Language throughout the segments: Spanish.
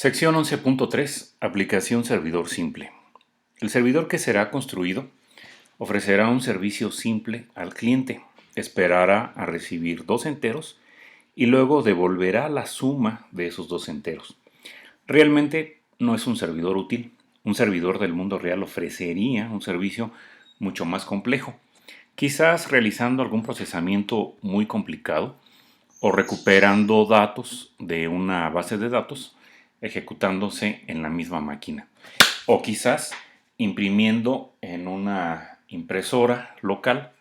Sección 11.3. Aplicación servidor simple. El servidor que será construido ofrecerá un servicio simple al cliente, esperará a recibir dos enteros y luego devolverá la suma de esos dos enteros. Realmente no es un servidor útil. Un servidor del mundo real ofrecería un servicio mucho más complejo, quizás realizando algún procesamiento muy complicado o recuperando datos de una base de datos ejecutándose en la misma máquina. O quizás imprimiendo en una impresora local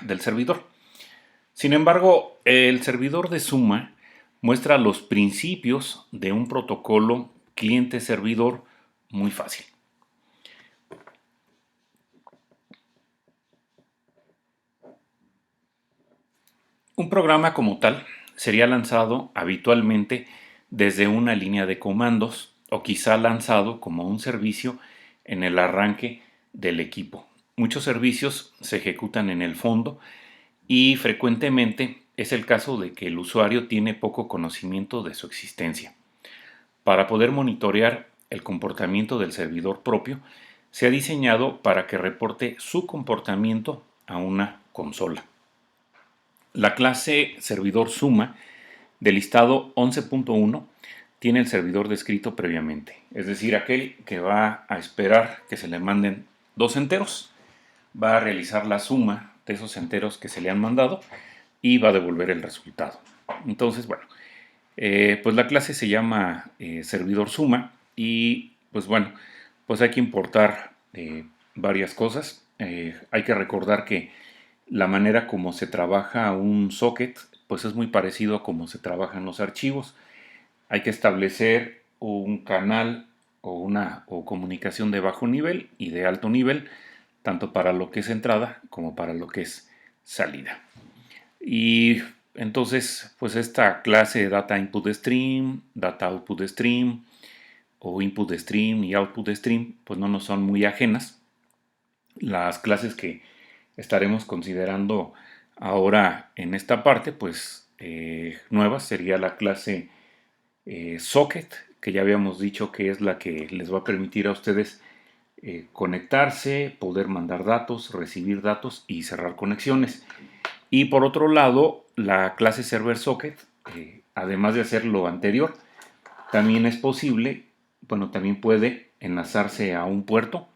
del servidor. Sin embargo, el servidor de Suma muestra los principios de un protocolo cliente-servidor muy fácil. Un programa como tal sería lanzado habitualmente desde una línea de comandos o quizá lanzado como un servicio en el arranque del equipo. Muchos servicios se ejecutan en el fondo y frecuentemente es el caso de que el usuario tiene poco conocimiento de su existencia. Para poder monitorear el comportamiento del servidor propio, se ha diseñado para que reporte su comportamiento a una consola. La clase servidor suma del listado 11.1 tiene el servidor descrito previamente, es decir, aquel que va a esperar que se le manden dos enteros, va a realizar la suma de esos enteros que se le han mandado y va a devolver el resultado. Entonces, bueno, pues la clase se llama servidor suma y pues bueno, pues hay que importar varias cosas. Hay que recordar que la manera como se trabaja un socket pues es muy parecido a cómo se trabajan los archivos. Hay que establecer un canal o comunicación de bajo nivel y de alto nivel, tanto para lo que es entrada como para lo que es salida. Y entonces, pues esta clase data input stream, data output stream o input stream y output stream, pues no nos son muy ajenas. Las clases que estaremos considerando ahora en esta parte, pues nuevas, sería la clase socket, que ya habíamos dicho que es la que les va a permitir a ustedes conectarse, poder mandar datos, recibir datos y cerrar conexiones. Y por otro lado, la clase server socket, además de hacer lo anterior, también es posible, bueno, también puede enlazarse a un puerto,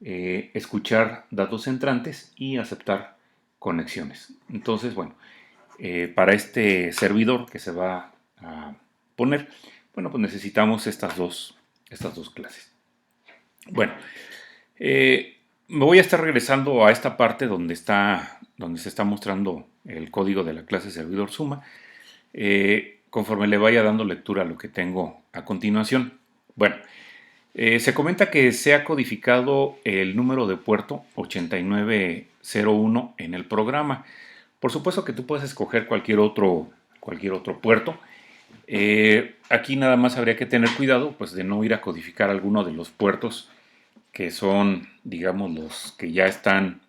escuchar datos entrantes y aceptar conexiones. Entonces, bueno, para este servidor que se va a poner, bueno, pues necesitamos estas dos clases. Bueno, me voy a estar regresando a esta parte donde se está mostrando el código de la clase servidor suma, conforme le vaya dando lectura a lo que tengo a continuación. Bueno, se comenta que se ha codificado el número de puerto 8901 en el programa. Por supuesto que tú puedes escoger cualquier otro puerto. Aquí nada más habría que tener cuidado pues, de no ir a codificar alguno de los puertos que son, digamos, los que ya están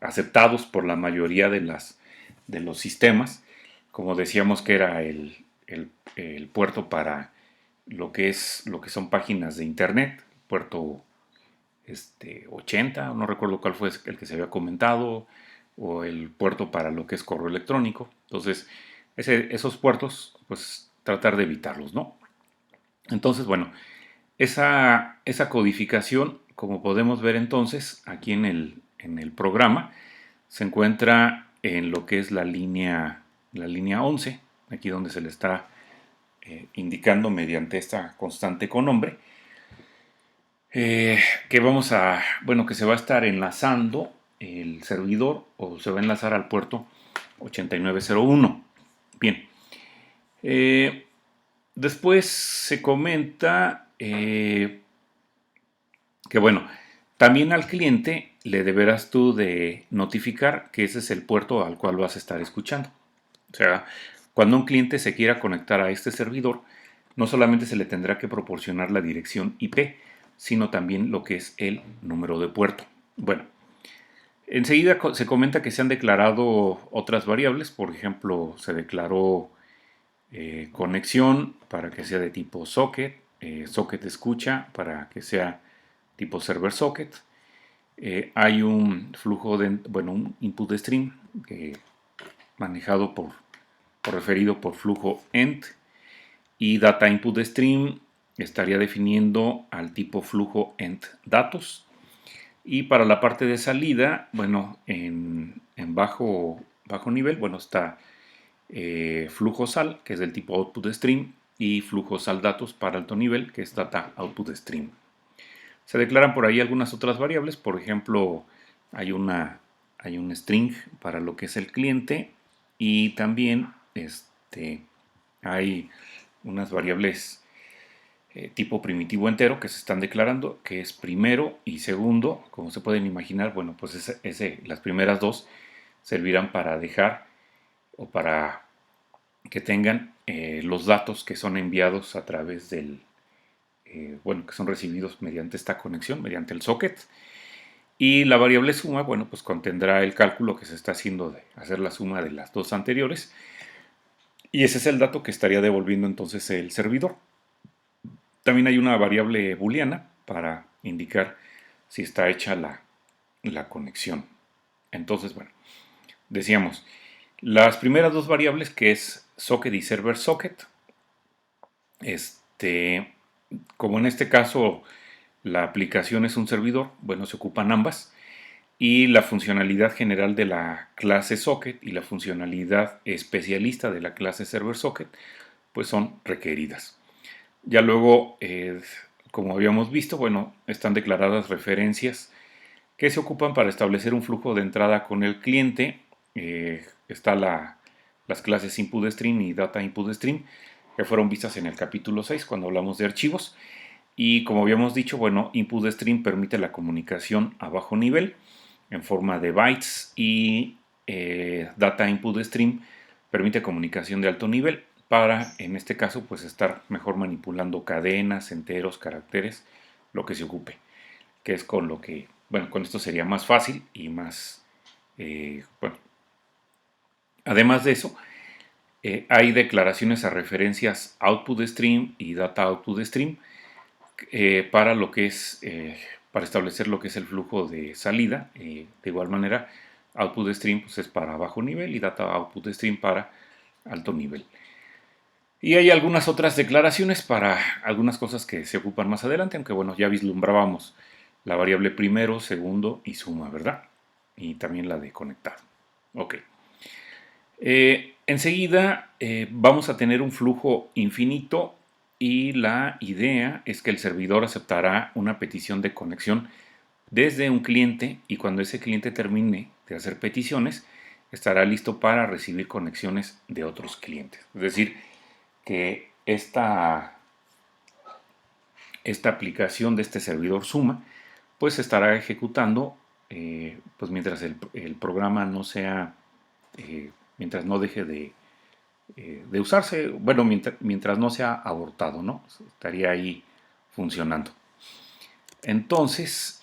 aceptados por la mayoría de los sistemas. Como decíamos que era el puerto para lo que son páginas de internet, puerto 80, no recuerdo cuál fue el que se había comentado, o el puerto para lo que es correo electrónico. Entonces, esos puertos, pues tratar de evitarlos, ¿no? Entonces, bueno, esa codificación, como podemos ver entonces, aquí en el programa, se encuentra en lo que es la línea 11, aquí donde se le está indicando mediante esta constante con nombre, que que se va a estar enlazando el servidor o se va a enlazar al puerto 8901. Bien. Después se comenta que, bueno, también al cliente le deberás tú de notificar que ese es el puerto al cual vas a estar escuchando. O sea, cuando un cliente se quiera conectar a este servidor, no solamente se le tendrá que proporcionar la dirección IP, sino también lo que es el número de puerto. Bueno, enseguida se comenta que se han declarado otras variables. Por ejemplo, se declaró conexión para que sea de tipo socket, socket escucha para que sea tipo server socket. Hay un flujo de, bueno, un input stream manejado referido por flujo end, y data input stream estaría definiendo al tipo flujo end datos. Y para la parte de salida, bueno, en bajo nivel, bueno, está flujo sal, que es del tipo output stream, y flujo sal datos para alto nivel, que es data output stream. Se declaran por ahí algunas otras variables, por ejemplo, hay un string para lo que es el cliente, y también hay unas variables tipo primitivo entero que se están declarando, que es primero y segundo. Como se pueden imaginar, bueno, pues las primeras dos servirán para dejar o para que tengan los datos que son enviados a través bueno, que son recibidos mediante esta conexión, mediante el socket. Y la variable suma, bueno, pues contendrá el cálculo que se está haciendo de hacer la suma de las dos anteriores. Y ese es el dato que estaría devolviendo entonces el servidor. También hay una variable booleana para indicar si está hecha la conexión. Entonces, bueno, decíamos, las primeras dos variables, que es socket y server socket, como en este caso la aplicación es un servidor, bueno, se ocupan ambas, y la funcionalidad general de la clase socket y la funcionalidad especialista de la clase server socket, pues son requeridas. Ya luego, como habíamos visto, bueno, están declaradas referencias que se ocupan para establecer un flujo de entrada con el cliente. Está las clases input stream y data input stream, que fueron vistas en el capítulo 6 cuando hablamos de archivos. Y como habíamos dicho, bueno, input stream permite la comunicación a bajo nivel en forma de bytes, y data input stream permite comunicación de alto nivel para, en este caso, pues estar mejor manipulando cadenas, enteros, caracteres, lo que se ocupe, que es con lo que, bueno, con esto sería más fácil y más, bueno, además de eso, hay declaraciones a referencias output stream y data output stream para lo que es, para establecer lo que es el flujo de salida. De igual manera, output stream pues, es para bajo nivel y data output stream para alto nivel. Y hay algunas otras declaraciones para algunas cosas que se ocupan más adelante, aunque bueno, ya vislumbrábamos la variable primero, segundo y suma, ¿verdad? Y también la de conectado. Ok. Enseguida vamos a tener un flujo infinito, y la idea es que el servidor aceptará una petición de conexión desde un cliente, y cuando ese cliente termine de hacer peticiones, estará listo para recibir conexiones de otros clientes. Es decir, que esta aplicación de este servidor Suma, pues se estará ejecutando pues mientras el programa no sea, mientras no deje de usarse, bueno, mientras no sea abortado, ¿no? Estaría ahí funcionando. Entonces,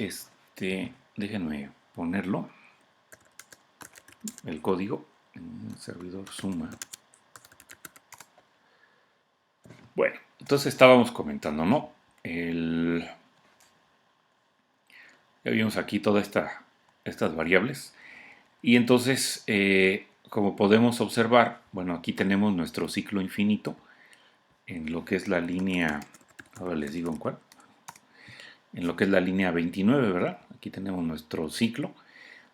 déjenme ponerlo, el código, en el servidor Suma. Bueno, entonces estábamos comentando, ¿no? Ya vimos aquí todas estas variables. Y entonces, como podemos observar, bueno, aquí tenemos nuestro ciclo infinito en lo que es la línea, ahora les digo en cuál, en lo que es la línea 29, ¿verdad? Aquí tenemos nuestro ciclo,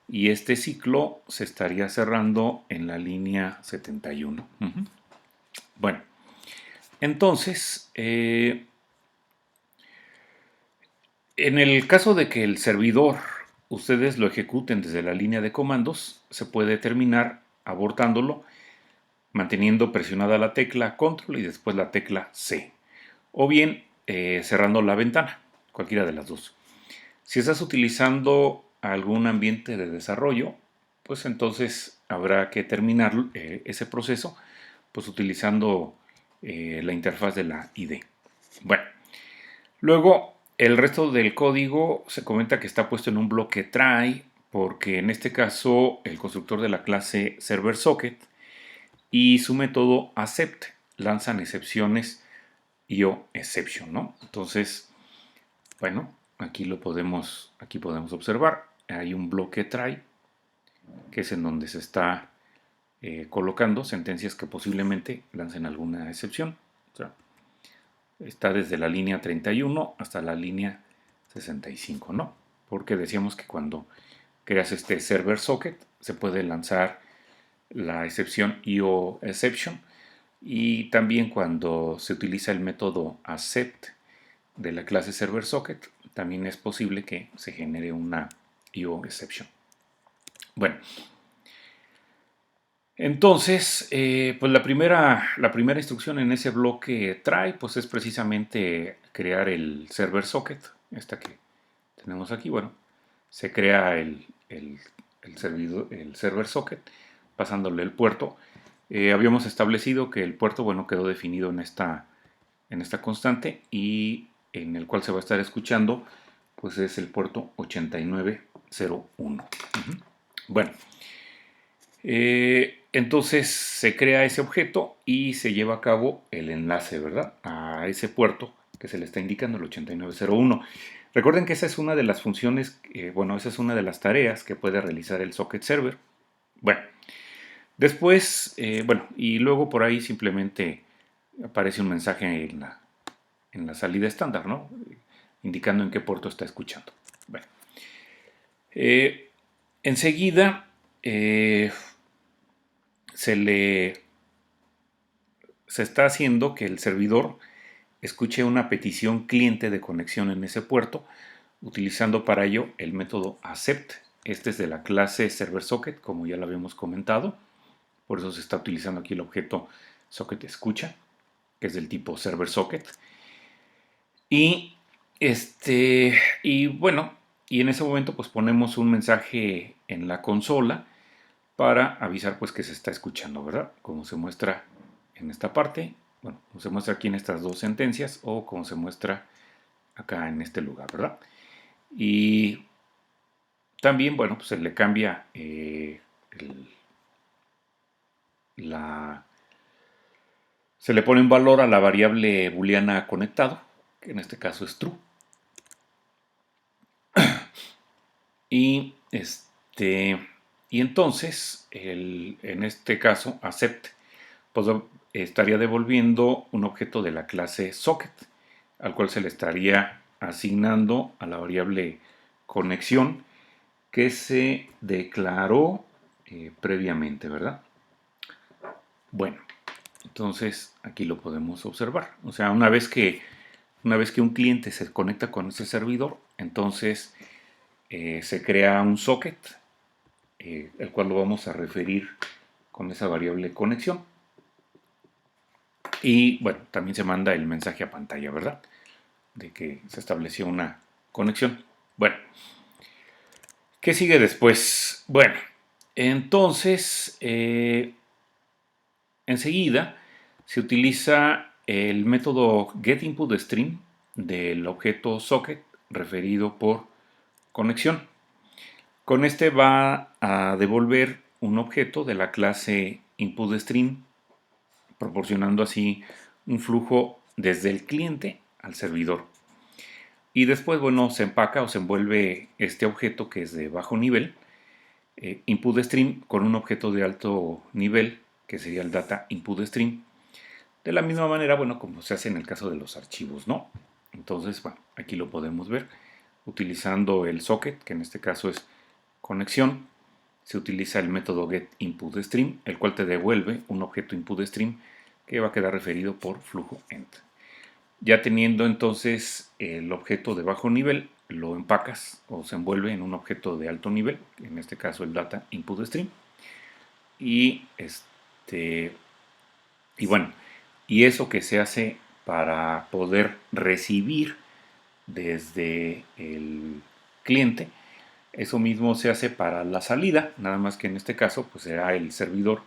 y este ciclo se estaría cerrando en la línea 71. Bueno, entonces, en el caso de que el servidor ustedes lo ejecuten desde la línea de comandos, se puede terminar abortándolo manteniendo presionada la tecla control y después la tecla C, o bien cerrando la ventana, cualquiera de las dos. Si estás utilizando algún ambiente de desarrollo, pues entonces habrá que terminar ese proceso pues utilizando la interfaz de la IDE. Bueno, luego el resto del código se comenta que está puesto en un bloque try, porque en este caso el constructor de la clase server socket y su método accept lanzan excepciones IO exception, ¿no? Entonces, bueno, aquí podemos observar. Hay un bloque try, que es en donde se está colocando sentencias que posiblemente lancen alguna excepción. O sea, está desde la línea 31 hasta la línea 65, ¿no? Porque decíamos que cuando creas este server socket se puede lanzar la excepción IO exception, y también cuando se utiliza el método accept de la clase server socket también es posible que se genere una IO exception. Bueno, entonces, pues la primera instrucción en ese bloque try, pues es precisamente crear el server socket, esta que tenemos aquí. Bueno, se crea el server socket pasándole el puerto. Habíamos establecido que el puerto, bueno, quedó definido en esta constante, y en el cual se va a estar escuchando, pues es el puerto 8901. Bueno, entonces se crea ese objeto y se lleva a cabo el enlace, ¿verdad?, a ese puerto que se le está indicando, el 8901. Recuerden que esa es una de las funciones, bueno, esa es una de las tareas que puede realizar el socket server. Bueno, después, bueno, y luego por ahí simplemente aparece un mensaje en la salida estándar, ¿no?, indicando en qué puerto está escuchando. Bueno, enseguida se está haciendo que el servidor escuche una petición cliente de conexión en ese puerto, utilizando para ello el método accept. Este es de la clase server socket, como ya lo habíamos comentado. Por eso se está utilizando aquí el objeto socket escucha, que es del tipo server socket. Y bueno, y en ese momento pues ponemos un mensaje en la consola para avisar pues que se está escuchando, ¿verdad?, como se muestra en esta parte. Bueno, como se muestra aquí en estas dos sentencias, o como se muestra acá en este lugar, ¿verdad? Y también, bueno, pues se le cambia se le pone un valor a la variable booleana conectado, que en este caso es true. Y y entonces, en este caso, accept, pues estaría devolviendo un objeto de la clase socket, al cual se le estaría asignando a la variable conexión que se declaró previamente, ¿verdad? Bueno, entonces aquí lo podemos observar. O sea, una vez que un cliente se conecta con ese servidor, entonces se crea un socket, el cual lo vamos a referir con esa variable conexión. Y bueno, también se manda el mensaje a pantalla, ¿verdad?, de que se estableció una conexión. Bueno, ¿qué sigue después? Bueno, entonces, enseguida se utiliza el método getInputStream del objeto socket referido por conexión. Con este va a devolver un objeto de la clase InputStream, proporcionando así un flujo desde el cliente al servidor. Y después, bueno, se empaca o se envuelve este objeto que es de bajo nivel, InputStream, con un objeto de alto nivel, que sería el data InputStream. De la misma manera, bueno, como se hace en el caso de los archivos, ¿no? Entonces, bueno, aquí lo podemos ver utilizando el socket, que en este caso es conexión. Se utiliza el método getInputStream, el cual te devuelve un objeto InputStream que va a quedar referido por flujo end. Ya teniendo entonces el objeto de bajo nivel, lo empacas o se envuelve en un objeto de alto nivel, en este caso el data InputStream. Y y bueno, y eso que se hace para poder recibir desde el cliente, eso mismo se hace para la salida, nada más que en este caso pues será el servidor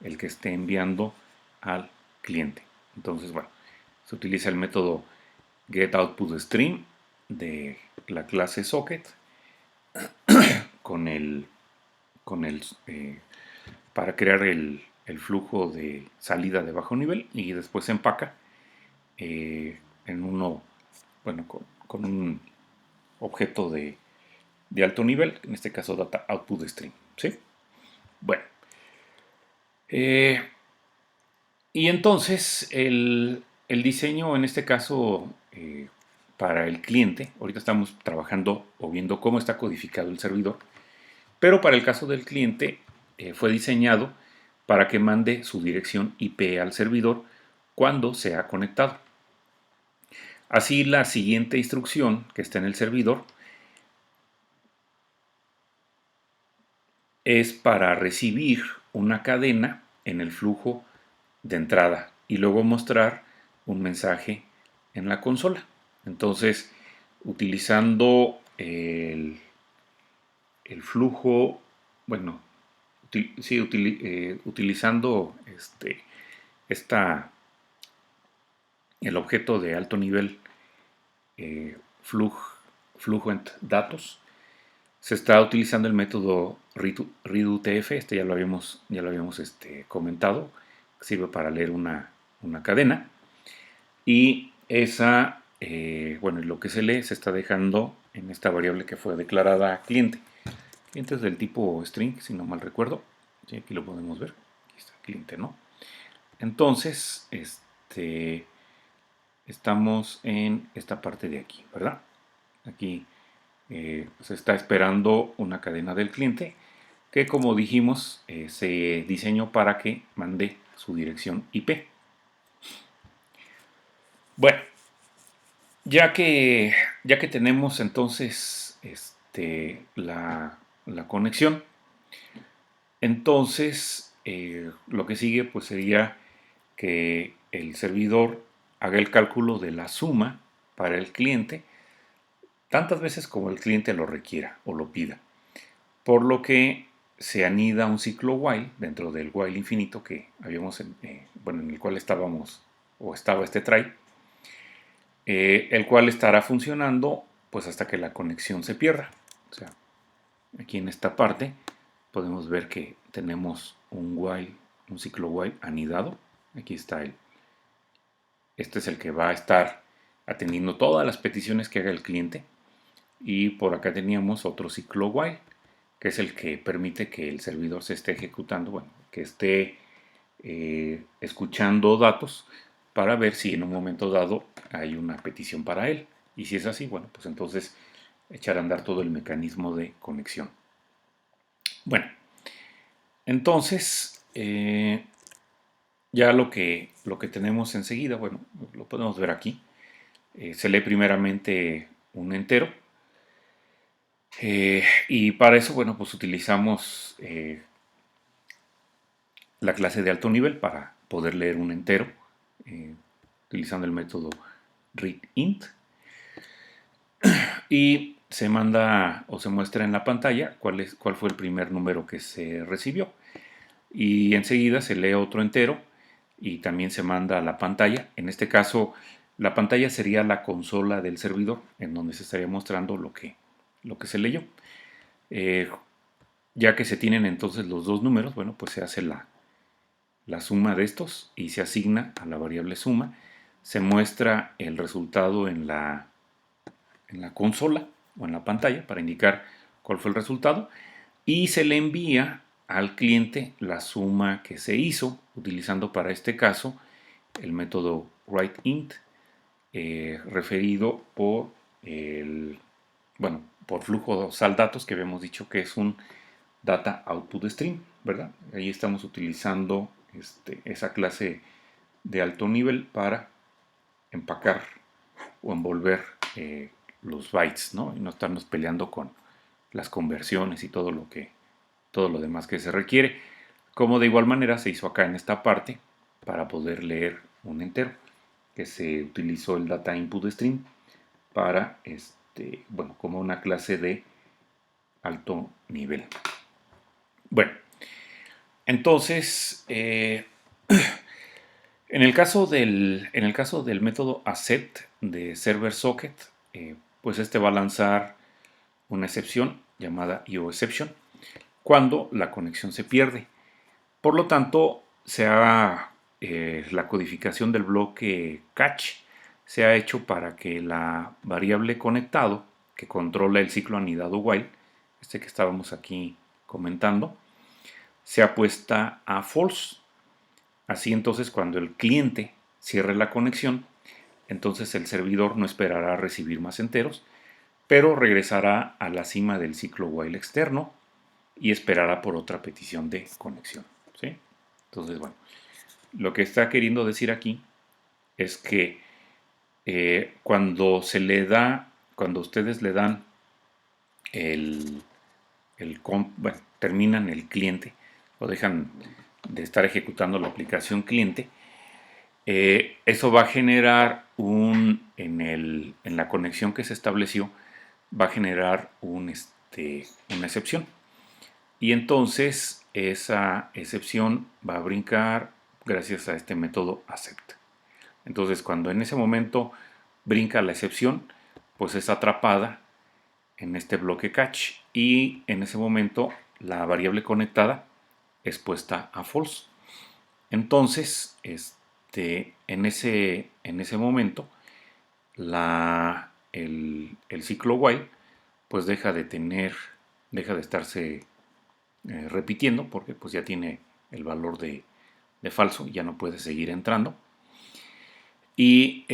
el que esté enviando al cliente. Entonces, bueno, se utiliza el método getOutputStream de la clase socket con el para crear el flujo de salida de bajo nivel y después se empaca en uno, bueno, con un objeto de alto nivel, en este caso data output stream, ¿sí? Bueno, y entonces el diseño en este caso para el cliente, ahorita estamos trabajando o viendo cómo está codificado el servidor, pero para el caso del cliente fue diseñado para que mande su dirección IP al servidor cuando sea conectado. Así la siguiente instrucción que está en el servidor es para recibir una cadena en el flujo de entrada y luego mostrar un mensaje en la consola. Entonces, utilizando el flujo, bueno, sí, utilizando el objeto de alto nivel eh, datos, se está utilizando el método readUTF, ya lo habíamos comentado, sirve para leer una cadena, y esa, bueno, lo que se lee se está dejando en esta variable que fue declarada cliente. Cliente es del tipo string, si no mal recuerdo. Sí, aquí lo podemos ver. Aquí está cliente, ¿no? Entonces, estamos en esta parte de aquí, ¿verdad? Aquí se está esperando una cadena del cliente que, como dijimos, se diseñó para que mande su dirección IP. Bueno, ya que tenemos entonces la conexión, entonces lo que sigue pues sería que el servidor haga el cálculo de la suma para el cliente tantas veces como el cliente lo requiera o lo pida. Por lo que se anida un ciclo while dentro del while infinito que habíamos, bueno, en el cual estábamos o estaba este try, el cual estará funcionando pues hasta que la conexión se pierda. O sea, aquí en esta parte podemos ver que tenemos un ciclo while anidado. Aquí está este es el que va a estar atendiendo todas las peticiones que haga el cliente. Y por acá teníamos otro ciclo while, que es el que permite que el servidor se esté ejecutando, bueno, que esté escuchando datos para ver si en un momento dado hay una petición para él. Y si es así, bueno, pues entonces echar a andar todo el mecanismo de conexión. Bueno, entonces ya lo que tenemos enseguida, bueno, lo podemos ver aquí. Se lee primeramente un entero. Y para eso, bueno, pues utilizamos la clase de alto nivel para poder leer un entero, eh, utilizando el método readInt. Y se manda o se muestra en la pantalla cuál fue el primer número que se recibió. Y enseguida se lee otro entero y también se manda a la pantalla. En este caso, la pantalla sería la consola del servidor, en donde se estaría mostrando lo que se leyó. Ya que se tienen entonces los dos números, bueno, pues se hace la suma de estos y se asigna a la variable suma. Se muestra el resultado en la consola o en la pantalla para indicar cuál fue el resultado y se le envía al cliente la suma que se hizo utilizando para este caso el método writeInt, referido por flujo saldatos, que habíamos dicho que es un data output stream, ¿verdad? Ahí estamos utilizando esa clase de alto nivel para empacar o envolver los bytes, ¿no? Y no estarnos peleando con las conversiones y todo lo demás que se requiere. Como de igual manera se hizo acá en esta parte para poder leer un entero, que se utilizó el data input stream para, bueno, como una clase de alto nivel. Bueno, entonces, en el caso del método accept de server socket, pues va a lanzar una excepción llamada IOException cuando la conexión se pierde. Por lo tanto, la codificación del bloque catch se ha hecho para que la variable conectado, que controla el ciclo anidado while, este que estábamos aquí comentando, sea puesta a false. Así entonces cuando el cliente cierre la conexión, entonces el servidor no esperará a recibir más enteros, pero regresará a la cima del ciclo while externo y esperará por otra petición de conexión, ¿sí? Entonces, bueno, lo que está queriendo decir aquí es que cuando ustedes le dan el, bueno, terminan el cliente o dejan de estar ejecutando la aplicación cliente, eso va a generar en la conexión que se estableció, va a generar una excepción. Y entonces esa excepción va a brincar gracias a este método accept. Entonces cuando en ese momento brinca la excepción, pues es atrapada en este bloque catch y en ese momento la variable conectada es puesta a false. Entonces, en ese momento, el ciclo while pues deja de estarse repitiendo porque pues ya tiene el valor de falso y ya no puede seguir entrando. Y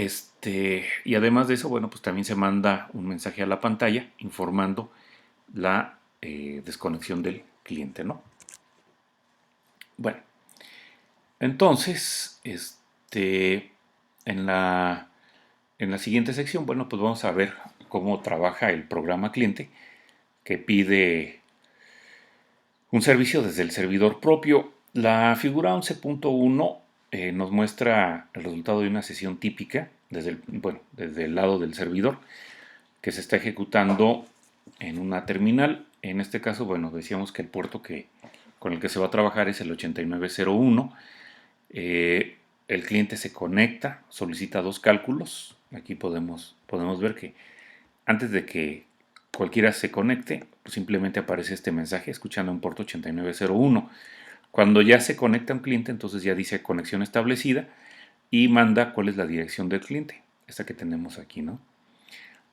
además de eso, bueno, pues también se manda un mensaje a la pantalla informando la desconexión del cliente, ¿no? Bueno, entonces, en la, en la siguiente sección, bueno, pues vamos a ver cómo trabaja el programa cliente que pide un servicio desde el servidor propio. La figura 11.1 nos muestra el resultado de una sesión típica desde el lado del servidor que se está ejecutando en una terminal. En este caso, bueno, decíamos que el puerto con el que se va a trabajar es el 8901. El cliente se conecta, solicita dos cálculos. Aquí podemos ver que antes de que cualquiera se conecte, pues simplemente aparece este mensaje escuchando un puerto 8901. Cuando ya se conecta un cliente, entonces ya dice conexión establecida y manda cuál es la dirección del cliente, esta que tenemos aquí, ¿no?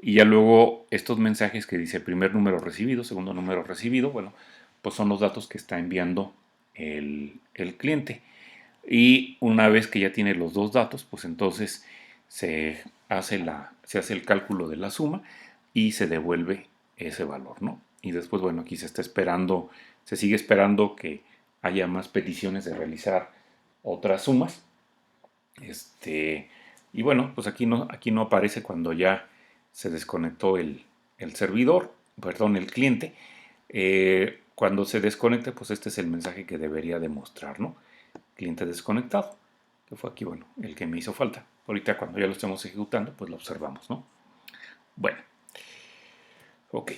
Y ya luego estos mensajes que dice primer número recibido, segundo número recibido, bueno, pues son los datos que está enviando el cliente. Y una vez que ya tiene los dos datos, pues entonces se hace el cálculo de la suma y se devuelve ese valor, ¿no? Y después, bueno, aquí se sigue esperando que haya más peticiones de realizar otras sumas. Y bueno, pues aquí no aparece cuando ya se desconectó el servidor, perdón, el cliente. Cuando se desconecte, pues este es el mensaje que debería demostrar, ¿no? Cliente desconectado, que fue aquí, bueno, el que me hizo falta. Ahorita cuando ya lo estemos ejecutando, pues lo observamos, ¿no? Bueno, ok.